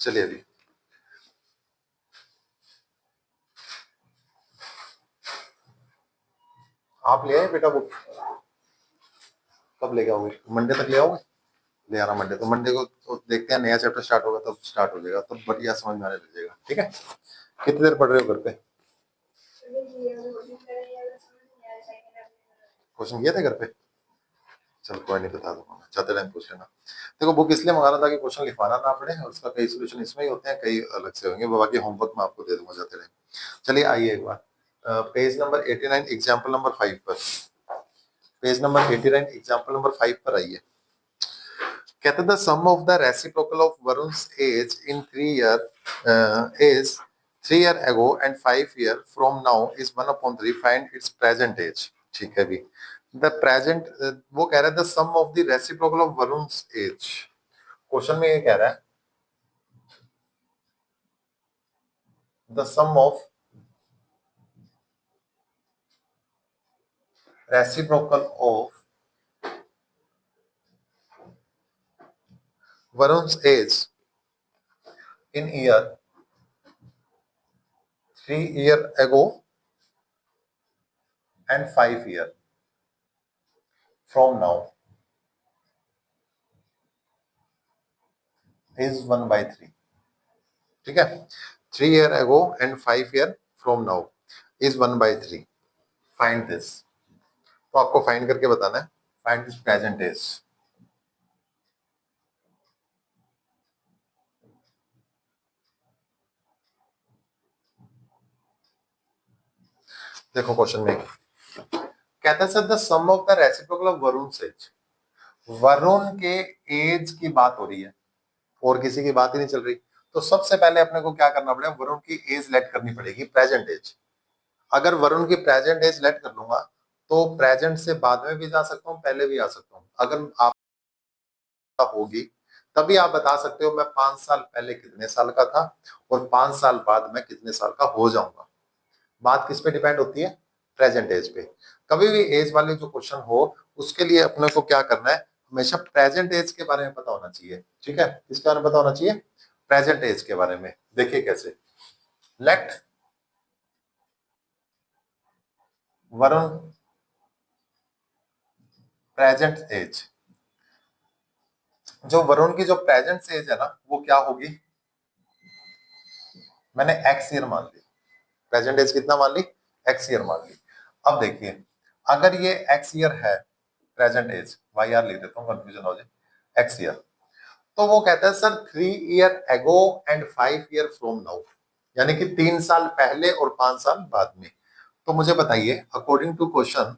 चलिए अभी आप ले आए बेटा बुक? कब लेके आओगे? मंडे तक ले आओगे? ले आना मंडे। तो मंडे को तो देखते हैं, नया चैप्टर स्टार्ट होगा तब स्टार्ट हो जाएगा, तब बढ़िया समझ में आने लगेगा। ठीक है, कितनी देर पढ़ रहे हो घर पे? क्वेश्चन किए थे घर पे? चल कोई नहीं, बता दूंगा मैं, जाते टाइम पूछ लेना। देखो बुक इसलिए मंगा रहा था कि क्वेश्चन लिखवाना ना पड़े, और उसका कई सोल्यूशन इसमें ही होते हैं, कई अलग से होंगे, बाकी होमवर्क मैं आपको दे दूंगा जाते टाइम। चलिए आइए एक बार पेज नंबर 89 एग्जाम्पल नंबर 5 पर। पेज नंबर 89 एग्जाम्पल नंबर 5 पर आइए। कहते the sum of the reciprocal of Varun's age in 3 year is 3 year ago and 5 year from now is 1/3, find its present age। ठीक है भी, द प्रेजेंट वो कह रहा है the sum of the reciprocal of Varun's age. Question में ये कह रहा है the sum of reciprocal of Varun's age in year 3 year ago and 5 year from now is 1/3। ठीक है, 3 year ago and 5 year from now is 1/3, find this. तो आपको find करके बताना है, फाइंड दिस प्रेजेंट एज। देखो क्वेश्चन में कहता है sir the sum of the reciprocal of Varun's age. Varun के एज की बात हो रही है और किसी की बात ही नहीं चल रही, तो सबसे पहले अपने को क्या करना पड़ेगा, वरुण की एज लेट करनी पड़ेगी, प्रेजेंट एज। अगर वरुण की प्रेजेंट एज लेट कर लूंगा तो प्रेजेंट से बाद में भी जा सकता हूँ, पहले भी आ सकता हूँ। अगर आप होगी तभी आप बता सकते हो मैं 5 साल पहले कितने साल का था और 5 साल बाद मैं कितने साल का हो जाऊंगा। बात किस पे डिपेंड होती है? प्रेजेंट एज पे। कभी भी एज वाले जो क्वेश्चन हो उसके लिए अपने को क्या करना है, हमेशा प्रेजेंट एज के बारे में पता होना चाहिए। ठीक है, किसके बारे में पता होना चाहिए? प्रेजेंट एज के बारे में। देखिए कैसे, लेट वरुण प्रेजेंट एज। जो वरुण की जो प्रेजेंट एज है ना वो क्या होगी, मैंने एक्स ईयर मान ली। प्रेजेंट एज कितना मान ली? एक्स ईयर मान ली। अब देखिए अगर ये एक्स ईयर है प्रेजेंट एज, वाई आर लिख देता हूँ कंफ्यूजन हो जाए, एक्स ईयर, तो वो कहता है sir 3 year ago and 5 year from now, यानी कि 3 साल पहले और 5 साल बाद में। तो मुझे बताइए according to question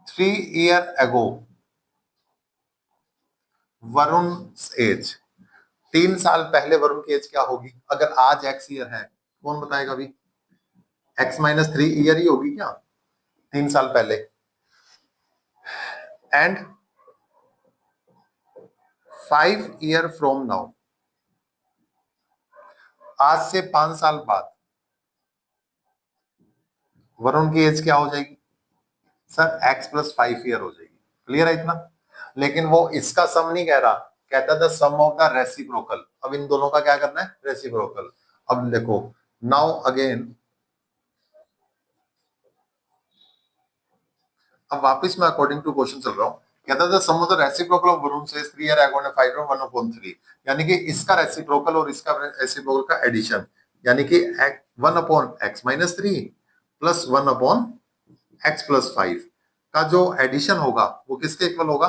3 year ago Varun age, 3 साल पहले वरुण की एज क्या होगी? अगर आज एक्स ईयर है कौन बताएगा अभी? x-3 ईयर ही होगी क्या 3 साल पहले? एंड 5 year फ्रॉम नाउ, आज से 5 साल बाद वरुण की एज क्या हो जाएगी? सर x+5 year हो जाएगी। क्लियर है इतना? लेकिन वो इसका सम नहीं कह रहा, कहता था सम ऑफ द रेसिप्रोकल। अब इन दोनों का क्या करना है? रेसिप्रोकल। अब देखो नाउ अगेन, अब वापस मैं अकॉर्डिंग टू क्वेश्चन चल रहा हूँ। कहता था sum of the reciprocal of Varun से 3 year ago and 5 year 1/3, यानी कि इसका रेसिप्रोकल और इसका रेसिप्रोकल का एडिशन, यानी कि 1/x-3 प्लस 1/x+5 का जो एडिशन होगा वो किसके इक्वल होगा?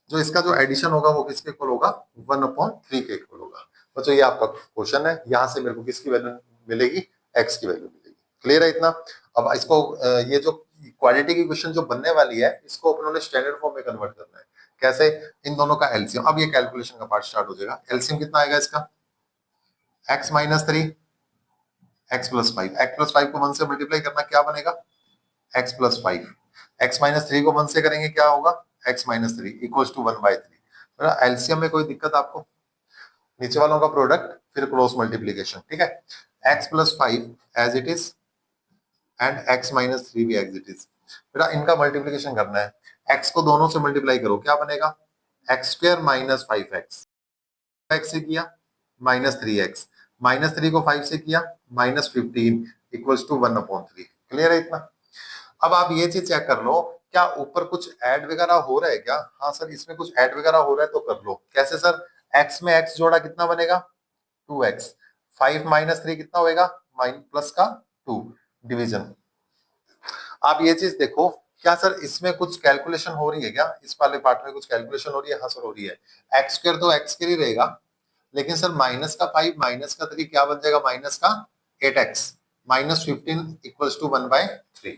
जो इसका जो एडिशन होगा वो किसके इक्वल होगा? 1/3 के इक्वल होगा। बच्चों ये आपका क्वेश्चन है, यहाँ से मेरे को किसकी वैल्यू मिलेगी? एक्स की वैल्यू मिलेगी। क्लियर है इतना? अब इसको ये जो क्वालिटी की क्वेश्चन जो बनने वाली है इसको अपनों ने स्टैंडर्ड फॉर्म में कन्वर्ट करना है। कैसे? इन दोनों का एलसीएम। अब ये कैलकुलेशन का पार्ट स्टार्ट हो जाएगा। एलसीएम कितना आएगा इसका? x-3 x+5। x+5 को 1 से मल्टीप्लाई करना क्या बनेगा? x+5। x-3 को 1 से करेंगे क्या होगा? x-3 equals to 1/3। एलसीएम में कोई दिक्कत आपको? नीचे वालों का प्रोडक्ट फिर क्रॉस मल्टीप्लीकेशन। ठीक है, x+5 as it is and x-3 भी एज इट इज। बेटा इनका मल्टीप्लीकेशन करना है, x को दोनों से मल्टीप्लाई करो क्या बनेगा? X square minus 5x, x से किया -3x, -3 को 5 से किया -15 इक्वल्स टू 1/3। क्लियर है इतना? अब आप ये चीज चेक कर लो, क्या ऊपर कुछ ऐड वगैरह हो रहा है क्या? हाँ सर, इसमें कुछ ऐड वगैरह हो रहा है तो कर लो। कैसे सर? x में x जोड़ा कितना बनेगा? 2x। 5 -3 कितना होएगा? माइन प्लस का 2 डिवीजन। आप ये चीज देखो, क्या सर इसमें कुछ कैलकुलेशन हो रही है क्या? इस वाले पार्ट में कुछ कैलकुलेशन हो रही है? हाँ सर हो रही है। एक्स स्क्वायर तो एक्स के लिए रहेगा, लेकिन सर माइनस का 5 माइनस का 3 क्या बन जाएगा? माइनस का 8x -15 इक्वल्स टू 1/3।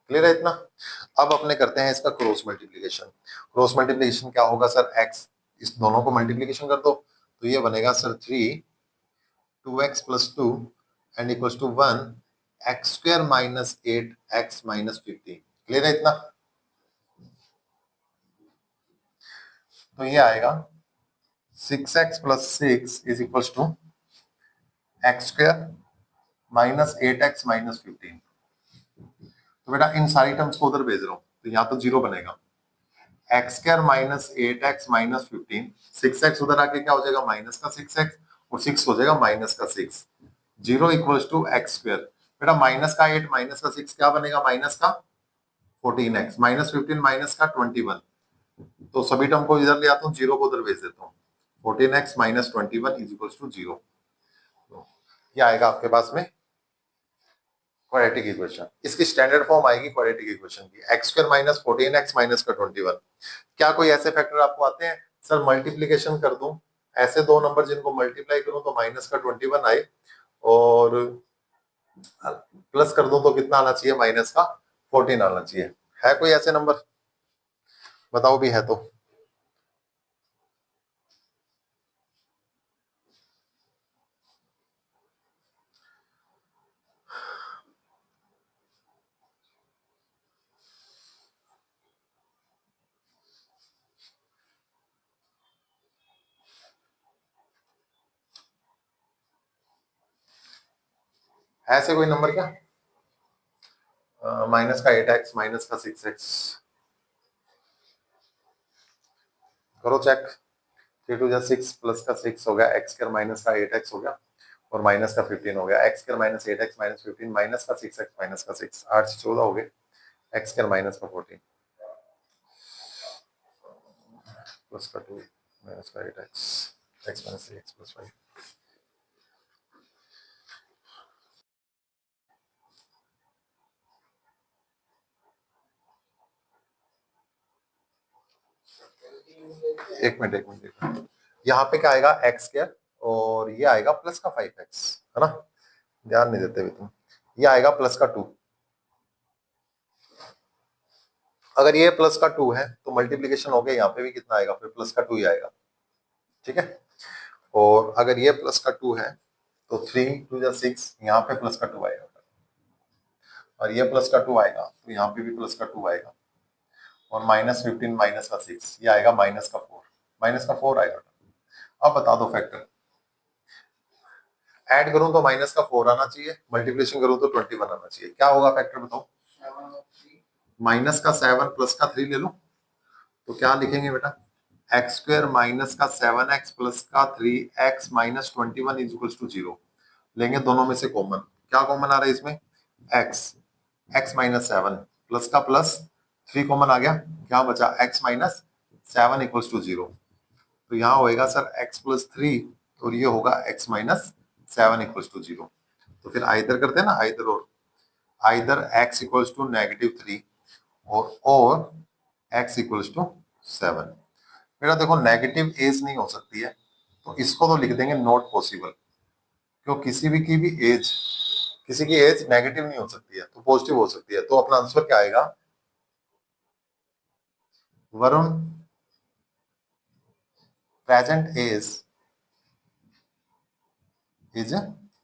क्लियर है इतना? अब अपने करते हैं इसका क्रॉस मल्टीप्लीकेशन। क्रॉस मल्टीप्लीकेशन क्या होगा सर? एक्स, इस दोनों को मल्टीप्लीकेशन कर दो तो ये बनेगा sir 3 2x + 2 and equals to 1 x square -8x -15। Clear है इतना? तो ये आएगा 6x + 6 is equals to x square -8x -15। तो बेटा इन सारी टर्म्स को उधर भेज रहा हूँ तो यहाँ तो जीरो बनेगा। एक्स स्क्वायर -8x -15, 6x उधर आके क्या हो जाएगा? माइनस का 6x, और 6 हो जाएगा माइनस का 6। Zero equals to x square. बेटा माइनस का 8 माइनस का 6 क्या बनेगा? माइनस का 14x -15 माइनस का 21। तो सभी टर्म को इधर ले आता हूँ, जीरो को उधर भेज देता हूँ। 14x -21 is equals to 0। ये आएगा आपके पास में क्वाड्रेटिक इक्वेशन। इसकी स्टैंडर्ड फॉर्म आएगी क्वाड्रेटिक इक्वेशन की, एक्स स्क्वायर -14x माइनस का 21। क्या कोई ऐसे फैक्टर आपको आते हैं सर मल्टीप्लीकेशन कर दूं, ऐसे दो नंबर जिनको मल्टीप्लाई करूं तो माइनस का 21 आए, और प्लस कर दूं तो कितना आना चाहिए? माइनस का 14 आना चाहिए। है कोई ऐसे नंबर? बताओ भी है तो। ऐसे कोई नंबर क्या? माइनस का 8x माइनस का 6x, करो चेक। 3 2 6 प्लस का 6 हो गया, एक्स स्क्वायर माइनस का 8x हो गया, और माइनस का 15 हो गया। एक्स स्क्वायर -8x -15 माइनस का 6x माइनस का 6, 8 से 14 हो गए। एक्स स्क्वायर माइनस का 14 प्लस का 2 माइनस का 8x x minus 3x plus 5। एक मिनट यहाँ पे क्या आएगा? एक्स स्क्वायर, और ये आएगा प्लस का 5x, है ना? ध्यान नहीं देते भी तुम। ये आएगा प्लस का 2। अगर ये प्लस का 2 है तो मल्टीप्लीकेशन हो गया, यहाँ पे भी कितना आएगा? फिर प्लस का 2 ही आएगा। ठीक है? और अगर ये प्लस का 2 है तो 3 2 6, यहाँ पे प्लस का 2 आएगा, और ये प्लस का 2 आएगा तो यहाँ पे भी प्लस का 2 आएगा, और -15 माइनस का 6, ये आएगा माइनस का 4 आएगा। अब बता दो फैक्टर। ऐड करूं तो माइनस का 4 आना चाहिए, मल्टीप्लिकेशन करूं तो 21 आना चाहिए। क्या होगा फैक्टर बताओ? माइनस का 7 प्लस का 3 ले लो तो क्या लिखेंगे बेटा? एक्स स्क्वायर माइनस का 7x प्लस का 3x -21 इज इक्वल्स टू 0। लेंगे दोनों में से कॉमन। क्या कॉमन आ रहा है इसमें? x, x -7 प्लस का प्लस 3 कॉमन आ गया, क्या बचा? x -7 equals to 0। तो यहाँ होएगा सर x + 3, और ये होगा x -7 इक्वल्स टू 0। तो फिर आइदर करते हैं ना, आइदर और, आइदर x इक्वल्स टू -3 और x इक्वल्स टू 7। बेटा देखो नेगेटिव एज नहीं हो सकती है, तो इसको तो लिख देंगे नॉट पॉसिबल, क्यों? किसी की एज नेगेटिव नहीं हो सकती है, तो पॉजिटिव हो सकती है। तो अपना आंसर क्या आएगा? Varun present age is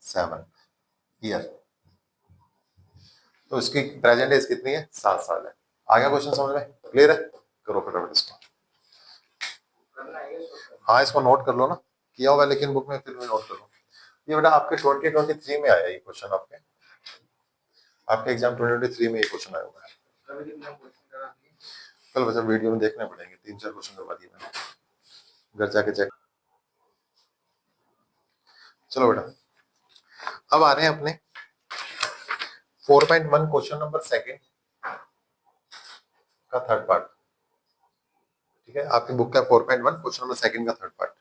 7 year. तो इसकी प्रेजेंट एज कितनी है? 7 साल है। आ गया क्वेश्चन समझ में? क्लियर है? करो फटाफट इसको। हाँ इसको नोट कर लो ना, किया होगा लेकिन बुक में, फिर भी नोट करो। ये बेटा आपके 2023 में आया ये क्वेश्चन, आपके एग्जाम 2023 में ये क्वेश्चन आया हुआ है। कल बच्चा वीडियो में देखने पड़ेंगे, 3 4 क्वेश्चन करवा दिए मैंने। घर जाके चेक। चलो बेटा, अब आ रहे हैं अपने 4.1 क्वेश्चन नंबर सेकंड का थर्ड पार्ट। ठीक है, आपकी बुक का 4.1 क्वेश्चन नंबर सेकंड का थर्ड पार्ट।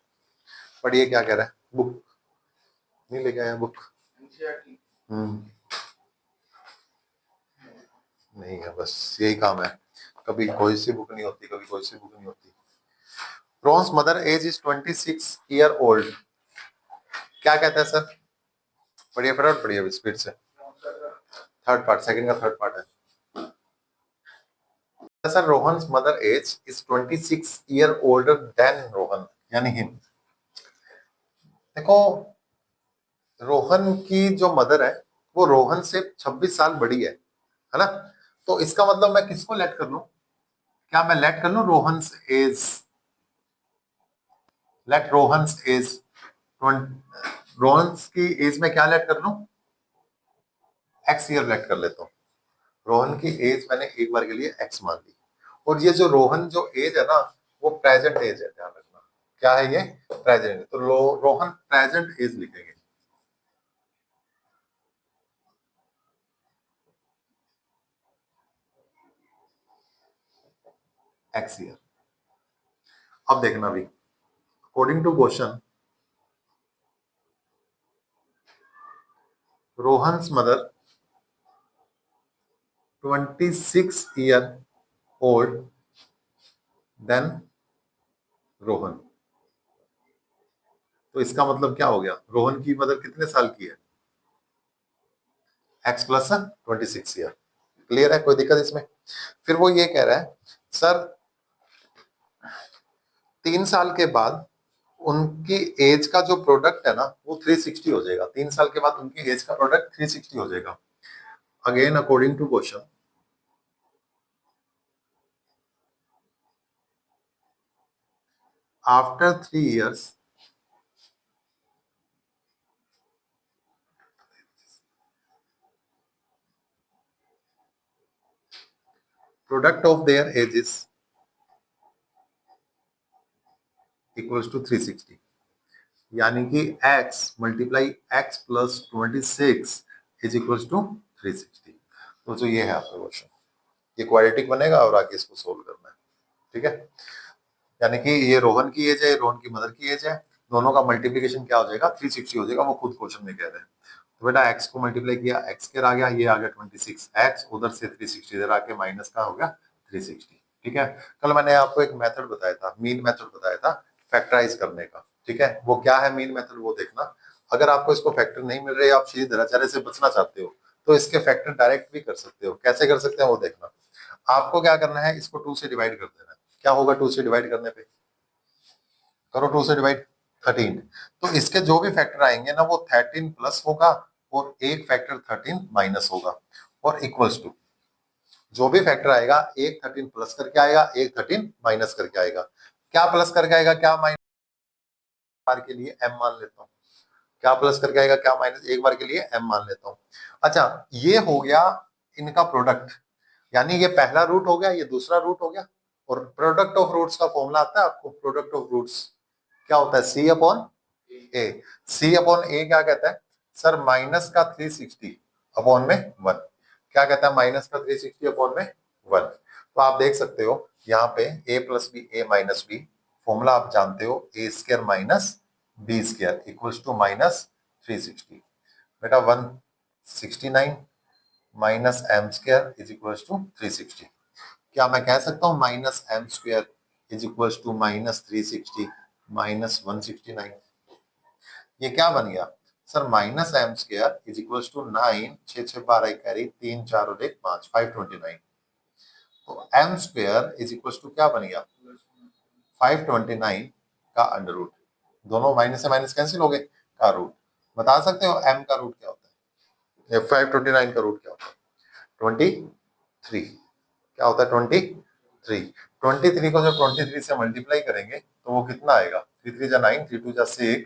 पढ़िए क्या कह रहा है। बुक नहीं लेके आया बुक? नहीं है, बस यही काम है। कभी कोई सी बुक नहीं होती, कभी कोई सी बुक नहीं होती। Rohan's mother age is 26 year old. क्या कहता है सर? पढ़िए फटाफट पढ़िए स्पीड से। थर्ड पार्ट, सेकंड का थर्ड पार्ट है sir. Rohan's mother age is 26 year older than Rohan, यानी हिम। देखो, रोहन की जो मदर है वो रोहन से 26 साल बड़ी है ना? तो इसका मतलब मैं किसको लेट कर लूं? क्या मैं लेट कर लूं Rohan's age? Let Rohan's age, Rohan's की एज में क्या लेट कर लूं? एक्स ईयर लेट कर लेता हूं। रोहन की एज मैंने एक बार के लिए एक्स मान ली, और ये जो रोहन जो एज है ना, वो प्रेजेंट एज है, ध्यान रखना। क्या है ये? प्रेजेंट। तो रोहन प्रेजेंट एज लिखेंगे। X year. अब देखना भी, according to question, Rohan's mother 26 year old than Rohan. तो इसका मतलब क्या हो गया? रोहन की मदर कितने साल की है? X plus 26 year. क्लियर है? कोई दिक्कत इसमें? फिर वो ये कह रहा है सर 3 साल के बाद उनकी एज का जो प्रोडक्ट है ना वो 360 हो जाएगा। 3 साल के बाद उनकी एज का प्रोडक्ट 360 हो जाएगा। Again according to question, after 3 years product of their ages equals to 360, यानी कि x multiply x plus 26 is equals to 360। तो जो ये है आपका क्वेश्चन, ये क्वाड्रेटिक बनेगा और आगे इसको सोल्व करना है। ठीक है, यानी कि ये रोहन की एज है, रोहन की मदर की एज है, दोनों का मल्टीप्लीकेशन क्या हो जाएगा? 360 हो जाएगा। वो खुद क्वेश्चन में कह रहे हैं। तो बेटा एक्स को मल्टीप्लाई किया, एक्स के आ गया, ये आ गया 26 एक्स, उधर से 360 इधर आके माइनस का हो गया 360। ठीक है, कल मैंने आपको एक मेथड बताया था, मीन मेथड बताया था फैक्टराइज करने का। ठीक है, वो क्या है मीन मेथड वो देखना। अगर आपको इसको फैक्टर नहीं मिल रहे, आप सीधी धराचार्य से बचना चाहते हो, तो इसके फैक्टर डायरेक्ट भी कर सकते हो। कैसे कर सकते हैं वो देखना। आपको क्या करना है, इसको 2 से डिवाइड कर देना है। क्या होगा 2 से डिवाइड करने पे? करो 2 से डिवाइड, 13। तो इसके जो भी फैक्टर आएंगे ना वो 13 प्लस होगा, और एक फैक्टर 13 माइनस होगा, और इक्वल्स टू जो भी फैक्टर आएगा एक 13 प्लस करके आएगा, एक 13 माइनस करके आएगा। क्या प्लस करके आएगा, क्या माइनस? बार के लिए m मान लेता हूँ। क्या प्लस करके आएगा, क्या माइनस? एक बार के लिए m मान लेता हूँ। अच्छा, ये हो गया इनका प्रोडक्ट, यानी ये पहला रूट हो गया, ये दूसरा रूट हो गया। और प्रोडक्ट ऑफ रूट्स का फॉर्मूला आता है आपको? प्रोडक्ट ऑफ रूट्स क्या होता है? सी अपॉन ए। सी अपॉन ए क्या कहता है सर? माइनस का 360 अपॉन में 1। क्या कहता है? माइनस का 360 अपॉन में 1। तो आप देख सकते हो यहाँ पे a plus b, a minus b, formula आप जानते हो, a square minus b square equals to minus 360। बेटा 169 minus m square is equals to 360। क्या मैं कह सकता हूँ minus m square is equals to minus 360 minus 169? ये क्या बन गया sir? Minus m square is equal to 9, 6 6 12 carry, 3 4 और 1 5, 529। तो M square is equal to क्या बन गया? 529 का अंडर रूट। दोनों माइनस से माइनस कैंसिल हो गए, का रूट। बता सकते हो एम का रूट क्या होता है? 529 का रूट क्या होता है? 23। क्या होता है? 23। 23 को जब 23 से मल्टीप्लाई करेंगे तो वो कितना आएगा? 3 3 जा 9, 3 2 जा 6,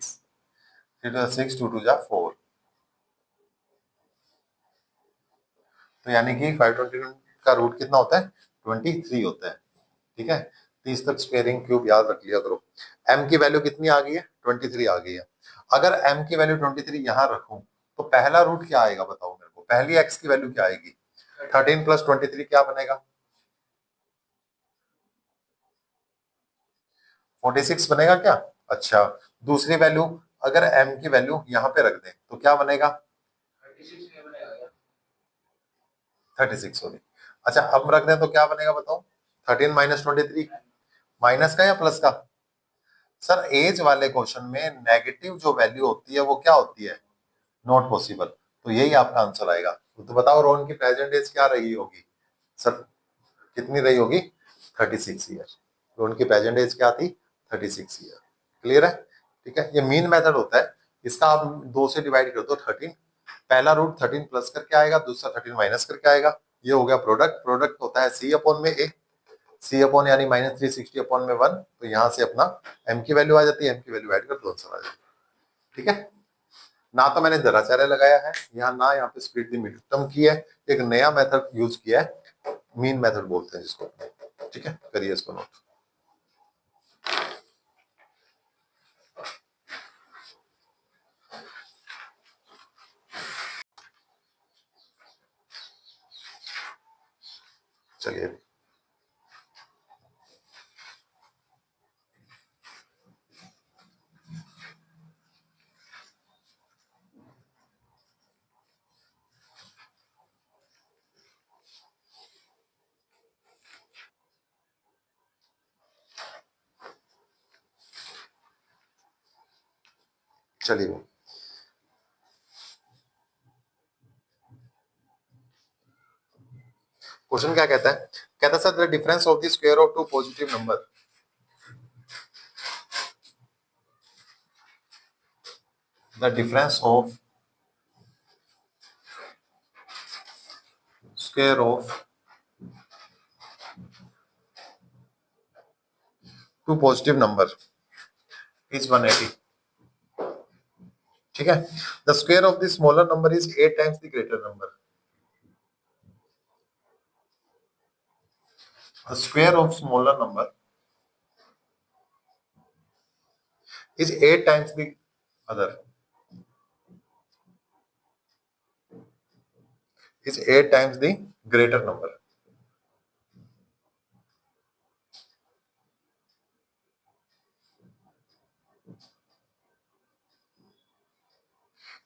3 2 जा 6, 2 2 जा 4। तो यानी कि 529 का रूट कितना होता है? 23 होता है। ठीक है, 30 तक स्क्वेयरिंग क्यूब याद रख लिया करो। m की वैल्यू कितनी आ गई है? 23 आ गई है। अगर m की वैल्यू 23 यहां रखूं तो पहला रूट क्या आएगा बताओ मेरे को, पहली x की वैल्यू क्या आएगी? 13 प्लस 23 क्या बनेगा? 46 बनेगा क्या? अच्छा, दूसरी वैल्यू अगर m की वैल्यू यहां पे रख दें तो क्या बनेगा? 36 होगी। अच्छा अब रख दें तो क्या बनेगा बताओ? 13 माइनस 23, माइनस का या प्लस का? सर एज वाले क्वेश्चन में नेगेटिव जो वैल्यू होती है वो क्या होती है? Not possible. तो यही आपका आंसर आएगा। तो बताओ रोहन की प्रेजेंट एज क्या रही होगी? सर कितनी रही होगी? 36 ईयर। रोहन की प्रेजेंट एज क्या थी? 36 ईयर। क्लियर है? ठीक है, ये मीन मेथड होता है। इसका आप 2 से डिवाइड कर दो 13, पहला रूट 13 प्लस करके आएगा, दूसरा 13 माइनस करके आएगा। ये हो गया प्रोडक्ट। प्रोडक्ट होता है सी अपॉन में ए, सी अपॉन यानी -360 अपॉन में 1। तो यहां से अपना m की वैल्यू आ जाती है, m की वैल्यू ऐड कर दो आंसर आ जाता है। ठीक है, ना तो मैंने दराचार्य लगाया है यहाँ, ना यहाँ पे स्प्लिट द मिडटर्म की है, एक नया मेथड यूज किया है, मीन मेथड बोलते हैं जिसको। ठीक है, करिए इसको नोट। चलिए चलिए, क्वेश्चन क्या कहता है? कहता है sir the difference of the square of two positive number, the difference of square of two positive number is 180। ठीक है, the square of the smaller number is 8 times the greater number. The square of smaller number is 8 times the other, is 8 times the greater number,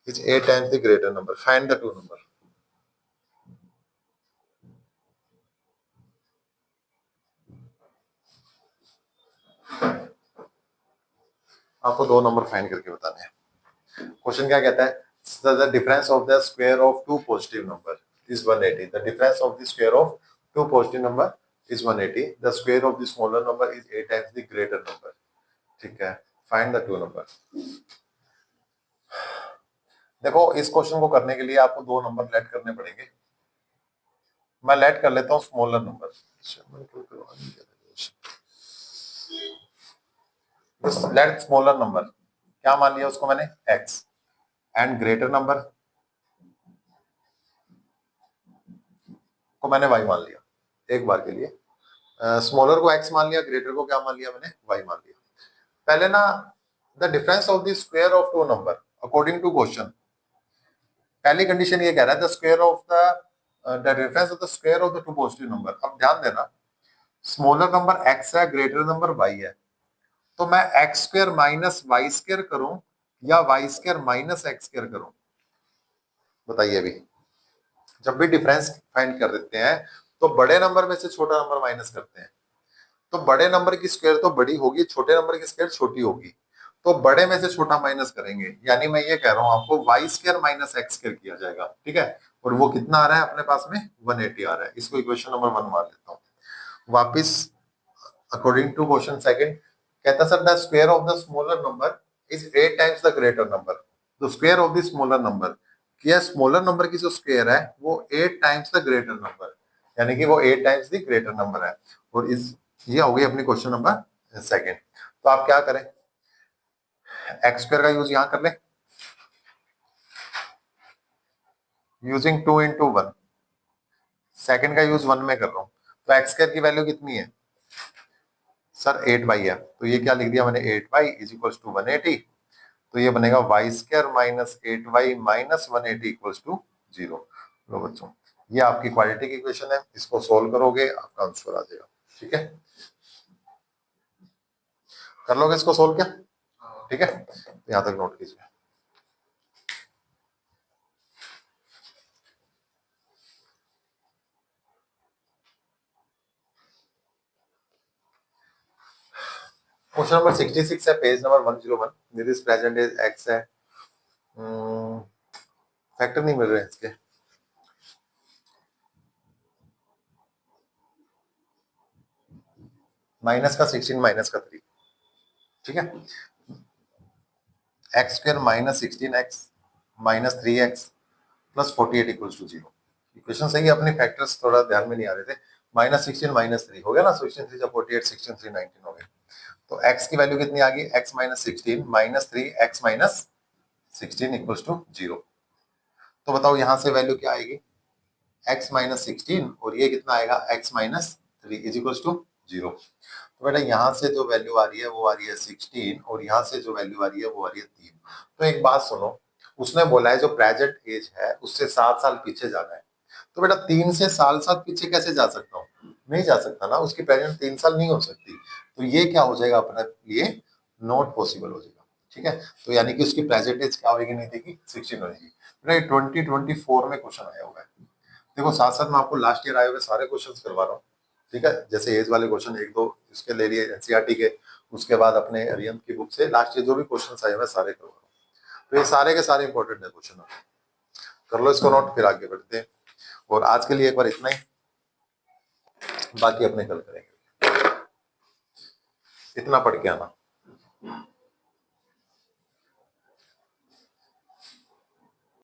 is 8 times the greater number, find the two number। आपको दो number find करके बताने हैं। Question क्या कहता है? The difference of the square of two positive number is 180, the difference of the square of two positive number is 180, the square of the smaller number is 8 times the greater number. ठीक है, find the two number. देखो इस question को करने के लिए आपको दो नंबर लेट करने पड़ेंगे। मैं लेट कर लेता हूँ smaller number, let smaller number, क्या मान लिया उसको मैंने? x, एंड ग्रेटर नंबर को मैंने y मान लिया एक बार के लिए। स्मॉलर को x मान लिया, ग्रेटर को क्या मान लिया मैंने? y मान लिया। पहले ना the difference of the square of two number according to question, पहली कंडीशन ये कह रहा है the square of the difference of the square of the two positive number. अब ध्यान देना, स्मॉलर नंबर x है, ग्रेटर नंबर y है, तो मैं x square minus y square करूं या y square minus x square करूं? बताइए। अभी जब भी डिफरेंस फाइंड कर देते हैं तो बड़े नंबर में से छोटा नंबर माइनस करते हैं, तो बड़े नंबर की स्क्वायर तो बड़ी होगी, छोटे नंबर की स्क्वायर छोटी होगी, तो बड़े में से छोटा माइनस करेंगे। यानी मैं ये कह रहा हूं आपको y square minus x square किया जाएगा। ठीक है, और वो कितना आ रहा है अपने पास में? 180 आ रहा है। इसको इक्वेशन नंबर 1 मान लेता हूँ वापिस। अकॉर्डिंग टू क्वेश्चन सेकंड कहता sir the square of the smaller number is 8 times the greater number. The square of the smaller number, कि स्मॉलर नंबर की जो स्क्वायर है वो 8 टाइम्स द ग्रेटर नंबर, यानी कि वो 8 टाइम्स द ग्रेटर नंबर है। और इस ये हो गई अपनी क्वेश्चन नंबर सेकंड। तो आप क्या करें? एक्स स्क्वायर का यूज यहां कर लें, यूजिंग 2 into 1, सेकंड का यूज 1 में कर रहा हूं, तो एक्स स्क्वायर की वैल्यू कितनी है? सर 8 बाई है, तो ये क्या लिख दिया मैंने, 8 बाई इज इक्वल टू 180। तो ये बनेगा y square minus 8 y minus 180 equal to 0। लो बच्चों, ये आपकी क्वाड्रेटिक इक्वेशन है, इसको सोल्व करोगे आपका आंसर आ जाएगा। ठीक है, कर लोगे इसको सोल्व क्या? ठीक है, तो यहां तक नोट कीजिए। क्वेश्चन नंबर 66 है, page number 101। Nidhi's present is x है, फैक्टर नहीं मिल रहे हैं इसके। माइनस का 16 माइनस का 3, ठीक है, x square minus 16x minus 3x plus 48 equals to 0। Equation सही है, अपने फैक्टर्स थोड़ा ध्यान में नहीं आ रहे थे। माइनस 16 माइनस 3 हो गया ना, 16 3 जब 48, 16 3 19 हो गए। तो x की वैल्यू कितनी आ गई, x minus 16 minus 3 x minus 16 equals to 0। तो बताओ यहाँ से वैल्यू क्या आएगी, x माइनस 16 और ये कितना आएगा, x minus 3 is equals to 0। तो बेटा यहाँ से जो वैल्यू आ रही है वो आ रही है 16 और यहाँ से जो वैल्यू आ रही है वो आ रही है 3। तो एक बात सुनो, उसने बोला है जो प्रेजेंट एज है उससे 7 साल पीछे जाना है। तो बेटा 3 से साल पीछे कैसे जा सकता हूँ, नहीं जा सकता ना, उसकी प्रेजेंट 3 साल नहीं हो सकती। तो ये क्या हो जाएगा अपने लिए, नॉट पॉसिबल हो जाएगा। ठीक है, तो यानी कि उसकी प्रेजेंट एज क्या होगी, नहीं देखी 16 हो जाएगी। बेटा 2024 में क्वेश्चन आया हुआ है। देखो साथ साथ मैं आपको लास्ट ईयर आए हुए सारे क्वेश्चंस करवा रहा हूँ। ठीक है, जैसे एज वाले क्वेश्चन एक दो इसके ले लिए एनसीईआरटी के, उसके बाद अपने अरिहंत की बुक से लास्ट ईयर जो भी क्वेश्चंस आए हुए सारे करवा रहा हूँ। तो ये सारे के सारे इंपॉर्टेंट है क्वेश्चन, कर लो इसको नोट, फिर आगे बढ़ते हैं। और आज के लिए एक बार इतना ही, बाकी अपने कल करेंगे। इतना पढ़ के आना।